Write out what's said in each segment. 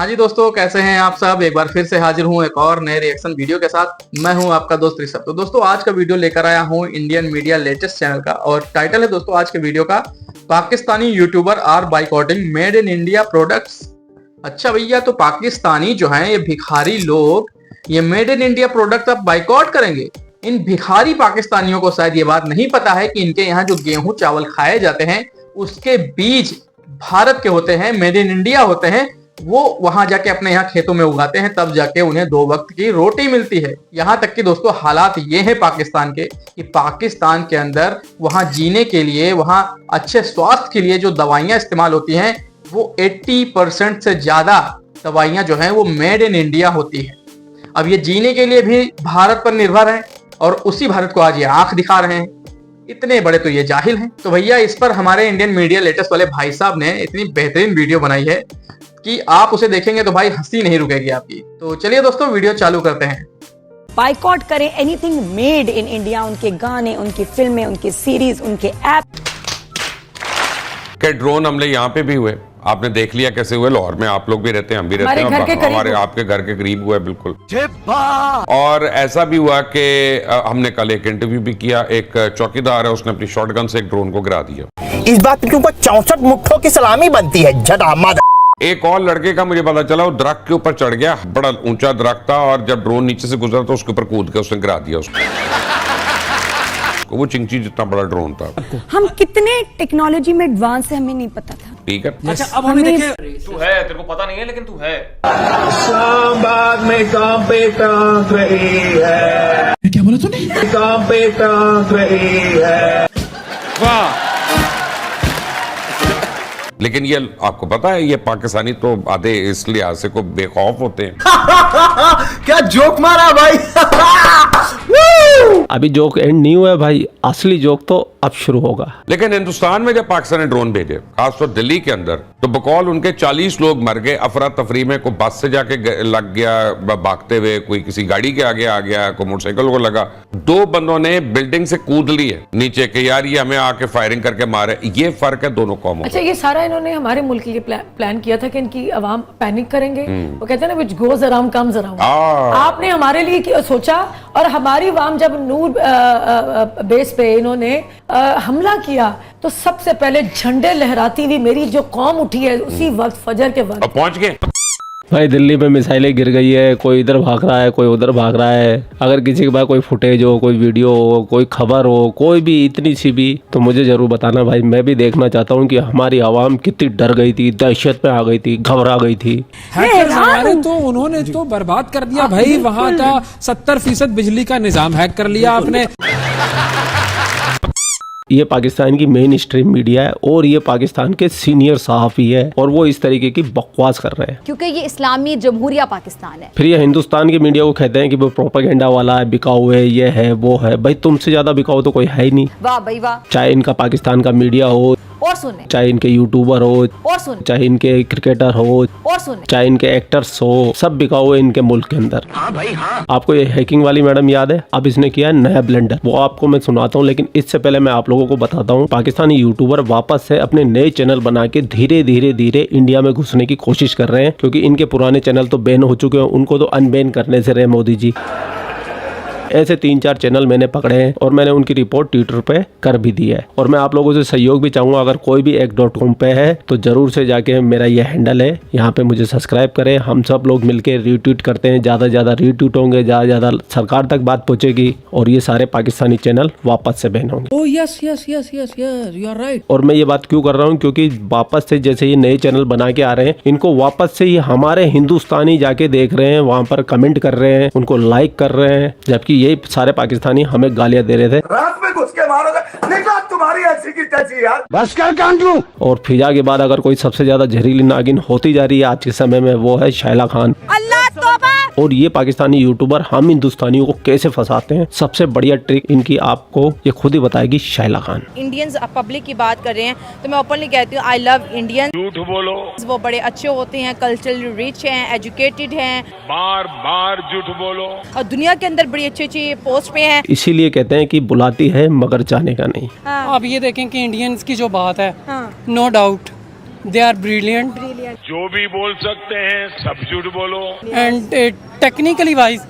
हाँ जी दोस्तों, कैसे हैं आप सब। एक बार फिर से हाजिर हूँ एक और नए रिएक्शन वीडियो के साथ। मैं हूँ आपका दोस्त ऋषभ। तो दोस्तों आज का वीडियो लेकर आया हूँ इंडियन मीडिया लेटेस्ट चैनल का, और टाइटल है दोस्तों आज के वीडियो का, Pakistani YouTuber are boycotting made in India products. अच्छा भैया, तो पाकिस्तानी जो है ये भिखारी लोग ये मेड इन इंडिया प्रोडक्ट अब बाइकॉट करेंगे। इन भिखारी पाकिस्तानियों को शायद ये बात नहीं पता है कि इनके यहाँ जो गेहूं चावल खाए जाते हैं उसके बीज भारत के होते हैं, मेड इन इंडिया होते हैं। वो वहां जाके अपने यहाँ खेतों में उगाते हैं, तब जाके उन्हें 2 वक्त की रोटी मिलती है। यहाँ तक कि दोस्तों हालात ये हैं पाकिस्तान के कि पाकिस्तान के अंदर वहां जीने के लिए, वहां अच्छे स्वास्थ्य के लिए जो दवाइयां इस्तेमाल होती हैं वो 80% से ज्यादा दवाइयां जो हैं वो मेड इन इंडिया होती है। अब ये जीने के लिए भी भारत पर निर्भर है और उसी भारत को आज ये आंख दिखा रहे हैं। इतने बड़े तो ये जाहिल हैं। तो भैया इस पर हमारे इंडियन मीडिया लेटेस्ट वाले भाई साहब ने इतनी बेहतरीन वीडियो बनाई है कि आप उसे देखेंगे तो भाई हंसी नहीं रुकेगी आपकी। तो चलिए दोस्तों वीडियो चालू करते हैं। बाइकआउट करें एनीथिंग मेड इन इंडिया, उनके गाने, उनकी फिल्में, उनकी सीरीज, उनके ऐप। के ड्रोन हमले यहाँ पे भी हुए, आपने देख लिया कैसे हुए। लाहौर में आप लोग भी रहते हैं, हम भी रहते हैं, हमारे आपके घर के करीब हुआ है बिल्कुल। और ऐसा भी हुआ कि हमने कल एक इंटरव्यू भी किया, एक चौकीदार है उसने अपनी शॉटगन से एक ड्रोन को गिरा दिया। इस बात के ऊपर 64 मुट्ठों की सलामी बनती है। एक और लड़के का मुझे पता चला, वो दरख्त के ऊपर चढ़ गया, बड़ा ऊंचा दरख्त था, और जब ड्रोन नीचे से गुजरा तो उसके ऊपर कूद के उसने गिरा दिया उसको। वो चिंची जितना बड़ा ड्रोन था। हम कितने टेक्नोलॉजी में एडवांस है हमें नहीं पता था। ठीक है, अच्छा अब हमें देखे तू है, तेरे को पता नहीं है लेकिन तू है। शाहबाद में काम पे टांग रही है। क्या बोला तूने? काम पे टांग रही है। वाह। लेकिन ये आपको पता है ये पाकिस्तानी तो आधे इस लिहाज से को बेखौफ होते हैं। क्या जोक मारा भाई। अभी जोक एंड नहीं हुआ है भाई, असली जोक तो अब शुरू होगा। लेकिन हिंदुस्तान में जब पाकिस्तान ने ड्रोन भेजे, खासतौर दिल्ली के अंदर, तो बकौल उनके 40 लोग मर गए अफरा तफरी में। कोई बस से जाके लग गया भागते हुए, कोई किसी गाड़ी के आगे आ गया, कोई मोटरसाइकिल को लगा। 2 बंदों ने बिल्डिंग से कूद लिए नीचे के, यार ये हमें आके फायरिंग करके मारे। ये फर्क है दोनों कौमों। अच्छा, ये सारा इन्होंने हमारे मुल्क के लिए प्लान किया था कि इनकी आवाम पैनिक करेंगे। वो कहते हैं ना which goes around comes around. आपने हमारे लिए सोचा, और हमारी आवाम जब नूर बेस पे इन्होंने हमला किया तो सबसे पहले झंडे लहराती हुई मेरी जो कौम उठी है उसी वक्त फजर के वक्त पहुंच गए। भाई दिल्ली में मिसाइलें गिर गई है, कोई इधर भाग रहा है, कोई उधर भाग रहा है। अगर किसी के पास कोई फुटेज हो, कोई वीडियो हो, कोई खबर हो, कोई भी इतनी सी भी, तो मुझे जरूर बताना भाई। मैं भी देखना चाहता हूँ कि हमारी आवाम कितनी डर गई थी, दहशत में आ गई थी, घबरा गई थी। हमारे तो उन्होंने तो बर्बाद कर दिया भाई। वहाँ का 70% बिजली का निजाम हैक कर लिया आपने। ये पाकिस्तान की मेन स्ट्रीम मीडिया है और ये पाकिस्तान के सीनियर सहाफ़ी है, और वो इस तरीके की बकवास कर रहे हैं क्योंकि ये इस्लामी जमहूरिया पाकिस्तान है। फिर ये हिंदुस्तान की मीडिया को कहते हैं कि वो प्रोपेगेंडा वाला है, बिकाऊ है, ये है वो है। भाई तुमसे ज्यादा बिकाऊ तो कोई है ही नहीं। वाह भाई वाह। चाहे इनका पाकिस्तान का मीडिया हो, और सुने, चाहे इनके यूट्यूबर हो, और सुने, चाहे इनके क्रिकेटर हो, और सुने, चाहे इनके एक्टर्स हो, सब बिकाऊ है इनके मुल्क के अंदर। हाँ भाई हाँ। आपको ये हैकिंग वाली मैडम याद है? अब इसने किया नया ब्लेंडर, वो आपको मैं सुनाता हूँ। लेकिन इससे पहले मैं आप लोगों को बताता हूँ, पाकिस्तानी यूट्यूबर वापस से अपने नए चैनल बना के धीरे धीरे धीरे इंडिया में घुसने की कोशिश कर रहे हैं, क्योंकि इनके पुराने चैनल तो बैन हो चुके हैं। उनको तो अनबैन करने से रहे मोदी जी। ऐसे 3-4 चैनल मैंने पकड़े हैं और मैंने उनकी रिपोर्ट ट्विटर पे कर भी दी है। और मैं आप लोगों से सहयोग भी चाहूँगा, अगर कोई भी एक.com पे है तो जरूर से जाके, मेरा ये हैंडल है, यहाँ पे मुझे सब्सक्राइब करें। हम सब लोग मिलके रीट्वीट करते हैं, ज़्यादा से ज़्यादा रीट्वीट होंगे, ज़्यादा ज़्यादा सरकार तक बात पहुँचेगी और ये सारे पाकिस्तानी चैनल वापस से बैन होंगे। Oh yes yes yes yes yes, you are right. और मैं ये बात क्यों कर रहा हूँ, क्योंकि वापस से जैसे ये नए चैनल बना के आ रहे हैं, इनको वापस से ये हमारे हिंदुस्तानी जाके देख रहे हैं, वहाँ पर कमेंट कर रहे हैं, उनको लाइक कर रहे हैं, जबकि ये सारे पाकिस्तानी हमें गालियां दे रहे थे। रात में घुस के मारोगे, निकाल तुम्हारी ऐसी की तैसी यार। बस कर कांटू। और फिजा के बाद अगर कोई सबसे ज्यादा जहरीली नागिन होती जा रही है आज के समय में, वो है शैला खान। अल्लाह तौबा। और ये पाकिस्तानी यूट्यूबर हम हिंदुस्तानियों को कैसे फंसाते हैं, सबसे बढ़िया ट्रिक इनकी आपको ये खुद ही बताएगी शैला खान। इंडियंस पब्लिक की बात कर रहे हैं तो मैं ओपनली कहती हूँ आई लव इंडियन। झूठ बोलो। वो बड़े अच्छे होते हैं, कल्चरली रिच हैं, एजुकेटेड हैं। बार बार झूठ बोलो। और दुनिया के अंदर बड़ी अच्छी अच्छी पोस्ट पे हैं। इसीलिए कहते हैं कि बुलाती है मगर जाने का नहीं। आप ये देखें कि इंडियंस की जो बात है, no doubt they are brilliant, जो भी बोल सकते हैं सब झूठ बोलो। And technically wise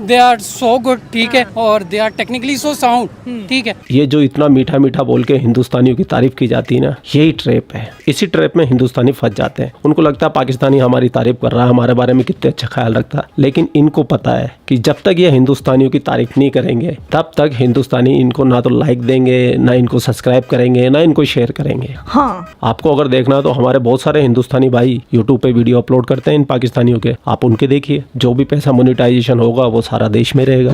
they are so good, ठीक है, और they are technically so sound, ठीक है। ये जो इतना मीठा मीठा बोल के हिंदुस्तानियों की तारीफ की जाती है ना, यही ट्रैप है। इसी ट्रैप में हिंदुस्तानी फंस जाते हैं। उनको लगता है पाकिस्तानी हमारी तारीफ कर रहा है, हमारे बारे में कितने अच्छा ख्याल रखता है, लेकिन इनको पता है कि जब तक ये हिंदुस्तानियों की तारीफ नहीं करेंगे तब तक हिंदुस्तानी इनको ना तो लाइक देंगे, ना इनको सब्सक्राइब करेंगे, ना इनको शेयर करेंगे। हाँ, आपको अगर देखना है तो हमारे बहुत सारे हिंदुस्तानी भाई यूट्यूब पे वीडियो अपलोड करते हैं इन पाकिस्तानियों के, आप उनके देखिए। जो भी पैसा मोनेटाइजेशन होगा वो सारा देश में रहेगा।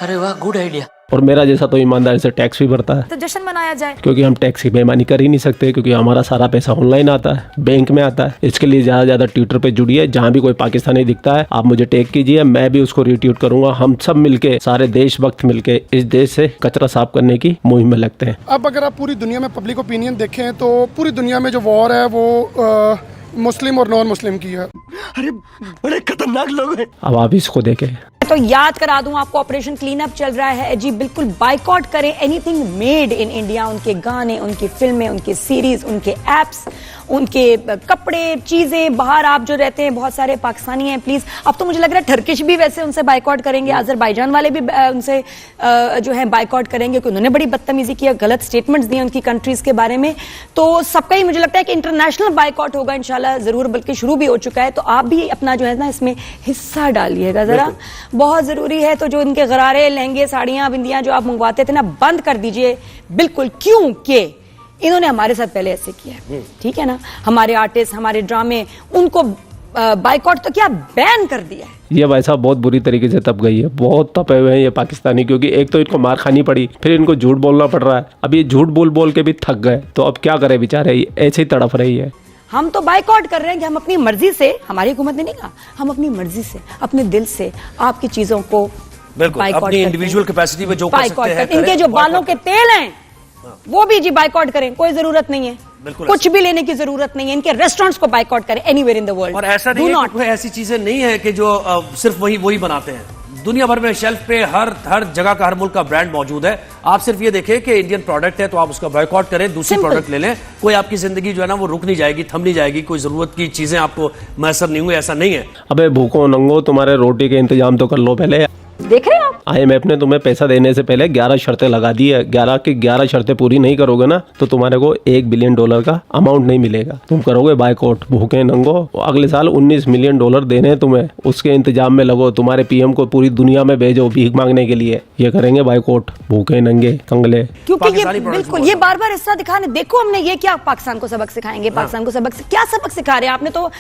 अरे वाह, गुड आइडिया। और मेरा जैसा तो ईमानदारी से टैक्स भी भरता है, तो जश्न मनाया जाए। क्योंकि हम टैक्स की बेईमानी कर ही नहीं सकते, क्योंकि हमारा सारा पैसा ऑनलाइन आता है, बैंक में आता है। इसके लिए ज्यादा ट्विटर पे जुड़िए, जहाँ भी कोई पाकिस्तानी दिखता है आप मुझे टैग कीजिए, मैं भी उसको रीट्वीट करूंगा। हम सब मिलके, सारे देशभक्त मिलके इस देश से कचरा साफ करने की मुहिम में लगते हैं। अब अगर आप पूरी दुनिया में पब्लिक ओपिनियन देखें तो पूरी दुनिया में जो वॉर है वो मुस्लिम और नॉन मुस्लिम की है। अरे बड़े खतरनाक लोग हैं। अब आप इसको देखें। तो याद करा दूं आपको, ऑपरेशन क्लीन अप चल रहा है जी। बिल्कुल बाइकआउट करें एनीथिंग मेड इन इंडिया। उनके गाने, उनकी फिल्में, उनके सीरीज, उनके एप्स, उनके कपड़े, चीजें। बाहर आप जो रहते हैं बहुत सारे पाकिस्तानी हैं, प्लीज। अब तो मुझे लग रहा है टर्किश भी वैसे उनसे बाइकआउट करेंगे, अजरबैजान वाले भी उनसे जो है बाइकआउट करेंगे, क्योंकि उन्होंने बड़ी बदतमीजी की, गलत स्टेटमेंट्स दिए उनकी कंट्रीज के बारे में। तो सबका ही मुझे लगता है कि इंटरनेशनल बाइकआउट होगा इंशाल्लाह जरूर, बल्कि शुरू भी हो चुका है। तो आप भी अपना जो है ना इसमें हिस्सा डालिएगा जरा, बहुत जरूरी है। तो जो इनके गरारे, लहंगे, साड़ियां, बिंदियां जो आप मंगवाते थे ना, बंद कर दीजिए बिल्कुल, क्योंकि इन्होंने हमारे साथ पहले ऐसे किया है, ठीक है ना। हमारे आर्टिस्ट, हमारे ड्रामे, उनको बाइकआउट तो क्या बैन कर दिया है। ये भाई साहब बहुत बुरी तरीके से तप गई है, बहुत तपे हुए हैं ये पाकिस्तानी, क्योंकि एक तो इनको मार खानी पड़ी, फिर इनको झूठ बोलना पड़ रहा है। अब ये झूठ बोल बोल के भी थक गए, तो अब क्या करे बेचारे, ऐसे ही तड़प रही है। हम तो बाइकआउट कर रहे हैं कि हम अपनी मर्जी से, हमारी हुकूमत ने नहीं कहा, हम अपनी मर्जी से, अपने दिल से आपकी चीजों को अपनी इंडिविजुअल कैपेसिटी में जो कर सकते हैं, इनके जो बालों के तेल हैं वो भी जी बाइकआउट करें, कोई जरूरत नहीं है, कुछ भी लेने की जरूरत नहीं है। इनके रेस्टोरेंट्स को बाइकआउट करें एनीवेयर इन द वर्ल्ड। और ऐसा नहीं है कि ऐसी चीजें नहीं है कि जो सिर्फ वही बनाते हैं। दुनिया भर में शेल्फ पे हर जगह का, हर मुल्क का ब्रांड मौजूद है। आप सिर्फ ये देखें कि इंडियन प्रोडक्ट है तो आप उसका बॉयकॉट करें, दूसरी प्रोडक्ट ले लें। कोई आपकी जिंदगी जो है ना वो रुक नहीं जाएगी, थम नहीं जाएगी। कोई जरूरत की चीजें आपको मैसर नहीं हुई, ऐसा नहीं है। अबे भूखो नंगो, तुम्हारे रोटी के इंतजाम तो कर लो पहले। देख रहे हैं आप, IMF ने तुम्हें पैसा देने से पहले 11 शर्तें लगा दी है। 11 की 11 शर्तें पूरी नहीं करोगे ना तो तुम्हारे को $1 बिलियन का अमाउंट नहीं मिलेगा। तुम करोगे बाइकआउट, भूखे नंगो। अगले साल $19 मिलियन देने हैं तुम्हें, उसके इंतजाम में लगो। तुम्हारे PM को पूरी दुनिया में भेजो भीख मांगने के लिए। ये करेंगे बाइकआउट, भूखे नंगे कंगले। क्योंकि ये बिल्कुल ये बार बार हिस्सा दिखाने, देखो हमने ये क्या पाकिस्तान को सबक सिखाएंगे, पाकिस्तान को सबक क्या सबक सिखा रहे हैं आपने? तो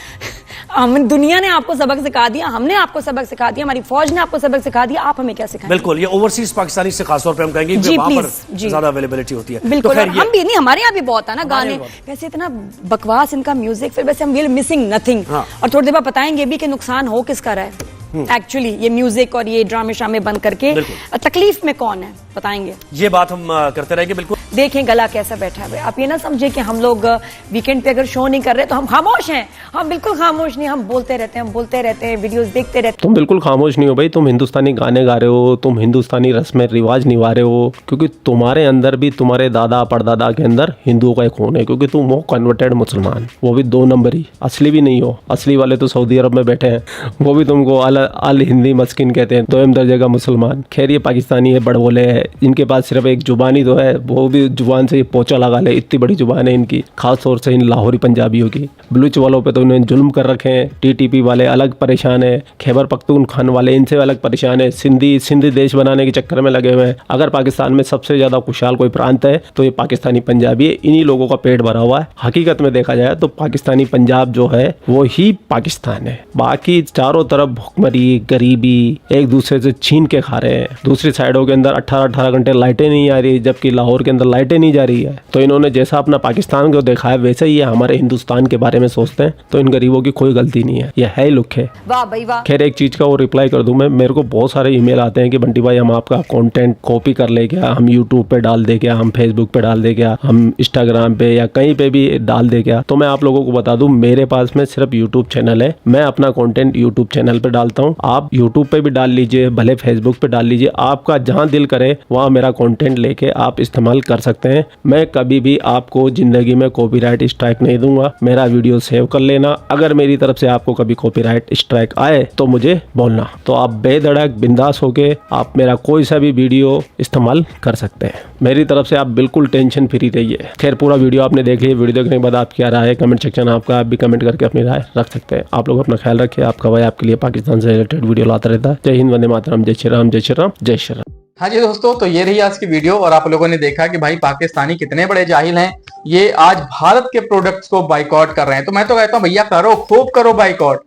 दुनिया ने आपको सबक सिखा दिया, हमने आपको सबक सिखा दिया, हमारी फौज ने आपको सबक सिखा दिया, आप हमें क्या सिखाएंगे? बिल्कुल, ये ओवरसीज पाकिस्तानी से खासतौर पे हम कहेंगे कि वहां पर ज्यादा अवेलेबिलिटी होती है। बिल्कुल, तो हम भी नहीं, हमारे यहाँ भी बहुत है ना गाने, वैसे इतना बकवास इनका म्यूजिक, फिर वैसे हम वी आर मिसिंग नथिंग। और थोड़ी देर बाद बताएंगे भी कि नुकसान हो किसका रहा है एक्चुअली, ये म्यूजिक और ये ड्रामे शामे बंद करके तकलीफ में कौन है बताएंगे। ये बात हम करते रहेंगे। बिल्कुल देखें गला कैसा बैठा है। आप ये ना समझे कि हम लोग वीकेंड पे अगर शो नहीं कर रहे तो हम खामोश हैं। हम बिल्कुल खामोश नहीं, हम बोलते रहते हैं, वीडियोस देखते रहते हैं। तुम बिल्कुल खामोश नहीं हो भाई, तुम हिंदुस्तानी गाने गा रहे हो, तुम हिंदुस्तानी रस्में रिवाज निभा रहे हो, क्योंकि तुम्हारे अंदर भी, तुम्हारे दादा परदादा के अंदर हिंदुओं का एक खून है, क्योंकि तुम हो कन्वर्टेड मुसलमान, वो भी 2 नंबरी। असली भी नहीं हो, असली वाले तो सऊदी अरब में बैठे हैं, वो भी तुमको अल हिंदी मस्किन कहते हैं, 2 दर्जे का मुसलमान। खैर ये पाकिस्तानी है, बड़बोले है, इनके पास सिर्फ एक जुबानी तो है, वो भी जुबान से पोचा लगा ले, इतनी बड़ी जुबान है इनकी, खास तौर से इन लाहौरी पंजाबियों की। बलूच वालों पे तो इन्होंने जुल्म कर रखे हैं। TTP वाले अलग परेशान है, खैबर पख्तूनख्वा वाले इनसे अलग परेशान है। सिंधी देश बनाने के चक्कर में लगे हुए हैं। अगर पाकिस्तान में सबसे ज्यादा खुशहाल कोई प्रांत है तो ये पाकिस्तानी पंजाबी है। इन्हीं लोगों का पेट भरा हुआ है। हकीकत में देखा जाए तो पाकिस्तानी पंजाब जो है वो ही पाकिस्तान है। बाकी चारों तरफ भुखमरी, गरीबी, एक दूसरे से छीन के खा रहे हैं। दूसरी साइडों के अंदर 18 घंटे लाइटें नहीं आ रही, जबकि लाहौर के अंदर लाइटें नहीं जा रही है। तो इन्होंने जैसा अपना पाकिस्तान को देखा है वैसे ही हमारे हिंदुस्तान के बारे में सोचते हैं। तो इन गरीबों की कोई गलती नहीं है, यह है ही लुक है। वाह भाई वाह। खैर एक चीज का वो रिप्लाई कर दूं मैं, मेरे को बहुत सारे ईमेल आते हैं कि बंटी भाई हम आपका कंटेंट कॉपी कर ले क्या, हम यूट्यूब पे डाल दे क्या, हम फेसबुक पे डाल दे क्या, हम इंस्टाग्राम पे या कहीं पे भी डाल दे क्या। तो मैं आप लोगों को बता दूं, मेरे पास में सिर्फ यूट्यूब चैनल है। मैं अपना कंटेंट यूट्यूब चैनल पे डालता हूँ। आप यूट्यूब पे भी डाल लीजिए, भले फेसबुक पे डाल लीजिए, आपका जहाँ दिल करे वहाँ मेरा कंटेंट लेके आप इस्तेमाल कर कर सकते हैं। मैं कभी भी आपको जिंदगी में कॉपीराइट स्ट्राइक नहीं दूंगा। मेरा वीडियो सेव कर लेना, अगर मेरी तरफ से आपको कभी कॉपीराइट स्ट्राइक आए तो मुझे बोलना। तो आप बेधड़क बिंदास होके आप मेरा कोई सा भी वीडियो इस्तेमाल कर सकते हैं। मेरी तरफ से आप बिल्कुल टेंशन फ्री रहिए। खैर पूरा वीडियो आपने देख लिया। वीडियो देखने के बाद आप क्या राय है कमेंट सेक्शन आपका, आप भी कमेंट करके अपनी राय रख सकते हैं। आप लोग अपना ख्याल रखिए। आपका भाई आपके लिए पाकिस्तान से रिलेटेड वीडियो लाता रहता है। जय हिंद, वंदे मातरम, जय श्री राम, जय श्री राम, जय श्री राम। हाँ जी दोस्तों, तो ये रही आज की वीडियो और आप लोगों ने देखा कि भाई पाकिस्तानी कितने बड़े जाहिल हैं। ये आज भारत के प्रोडक्ट्स को बाइकआउट कर रहे हैं। तो मैं तो कहता हूँ भैया करो, खूब करो बाइकआउट।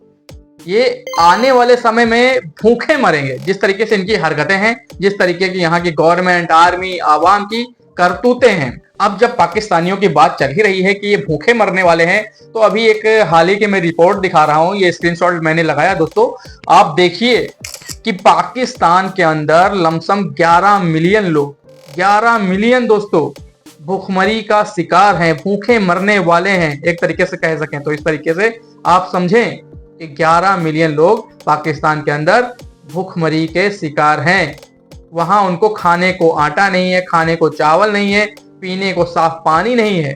ये आने वाले समय में भूखे मरेंगे। जिस तरीके से इनकी हरकतें हैं, जिस तरीके की यहाँ की गवर्नमेंट, आर्मी, आवाम की करतूतें हैं। अब जब पाकिस्तानियों की बात चल ही रही है कि ये भूखे मरने वाले हैं, तो अभी एक हाल ही की मैं रिपोर्ट दिखा रहा हूँ। ये स्क्रीनशॉट मैंने लगाया दोस्तों, आप देखिए कि पाकिस्तान के अंदर लमसम 11 मिलियन लोग, 11 मिलियन दोस्तों भूखमरी का शिकार हैं, भूखे मरने वाले हैं, एक तरीके से कह सकें तो। इस तरीके से आप समझें कि 11 मिलियन लोग पाकिस्तान के अंदर भूखमरी के शिकार हैं। वहां उनको खाने को आटा नहीं है, खाने को चावल नहीं है, पीने को साफ पानी नहीं है।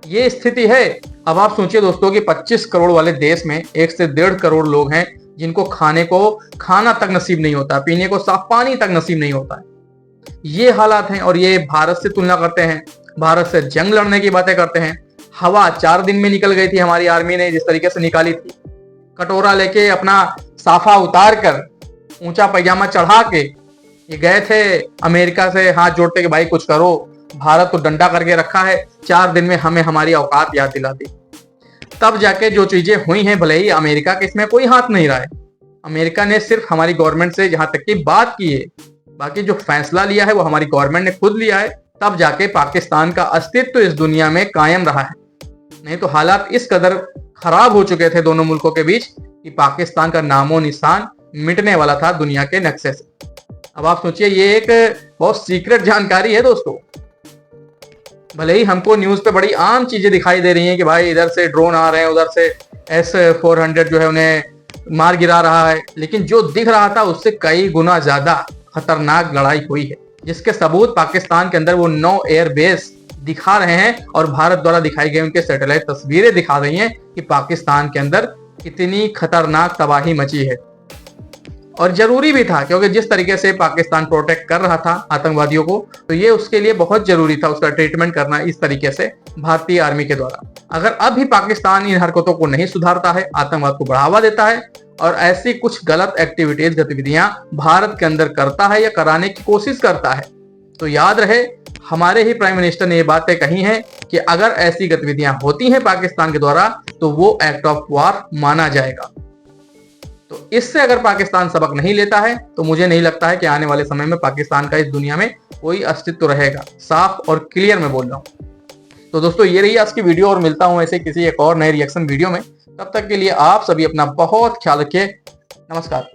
ये स्थिति है। अब आप सोचिए दोस्तों कि 25 करोड़ वाले देश में 1 से 1.5 करोड़ लोग हैं जिनको खाने को खाना तक नसीब नहीं होता, पीने को साफ पानी तक नसीब नहीं होता है। ये हालात हैं और ये भारत से तुलना करते हैं, भारत से जंग लड़ने की बातें करते हैं। हवा 4 दिन में निकल गई थी हमारी आर्मी ने, जिस तरीके से निकाली थी। कटोरा लेके अपना साफा उतार कर, ऊंचा पैजामा चढ़ा के ये गए थे अमेरिका से हाथ जोड़ते कि भाई कुछ करो, भारत तो डंडा करके रखा है। 4 दिन में हमें हमारी औकात याद दिला दी। तब जाके जो चीजें हुई हैं, भले ही अमेरिका के इसमें कोई हाथ नहीं रहा है। अमेरिका ने सिर्फ हमारी गवर्नमेंट से जहां तक की बात की है, बाकी जो फैसला लिया है वो हमारी गवर्नमेंट ने खुद लिया है। तब जाके पाकिस्तान का अस्तित्व इस दुनिया में कायम रहा है। नहीं तो हालात इस कदर खराब हो चुके थे दोनों मुल्कों के बीच कि पाकिस्तान का नामो निशान मिटने वाला था दुनिया के नक्शे से। अब आप सोचिए, ये एक बहुत सीक्रेट जानकारी है दोस्तों। भले ही हमको न्यूज पे बड़ी आम चीजें दिखाई दे रही हैं कि भाई इधर से ड्रोन आ रहे हैं, उधर से S-400 जो है उन्हें मार गिरा रहा है, लेकिन जो दिख रहा था उससे कई गुना ज्यादा खतरनाक लड़ाई हुई है, जिसके सबूत पाकिस्तान के अंदर वो 9 एयरबेस दिखा रहे हैं और भारत द्वारा दिखाई गई उनके सैटेलाइट तस्वीरें दिखा रही हैं कि पाकिस्तान के अंदर कितनी खतरनाक तबाही मची है। और जरूरी भी था, क्योंकि जिस तरीके से पाकिस्तान प्रोटेक्ट कर रहा था आतंकवादियों को, तो ये उसके लिए बहुत जरूरी था उसका ट्रीटमेंट करना इस तरीके से भारतीय आर्मी के द्वारा। अगर अब भी पाकिस्तान इन हरकतों को नहीं सुधारता है, आतंकवाद को बढ़ावा देता है और ऐसी कुछ गलत एक्टिविटीज, गतिविधियां भारत के अंदर करता है या कराने की कोशिश करता है, तो याद रहे हमारे ही प्राइम मिनिस्टर ने ये बातें कही हैं कि अगर ऐसी गतिविधियां होती हैं पाकिस्तान के द्वारा तो वो एक्ट ऑफ वॉर माना जाएगा। तो इससे अगर पाकिस्तान सबक नहीं लेता है तो मुझे नहीं लगता है कि आने वाले समय में पाकिस्तान का इस दुनिया में कोई अस्तित्व रहेगा। साफ और क्लियर मैं बोल रहा हूं। तो दोस्तों ये रही आज की वीडियो और मिलता हूं ऐसे किसी एक और नए रिएक्शन वीडियो में। तब तक के लिए आप सभी अपना बहुत ख्याल रखिए। नमस्कार।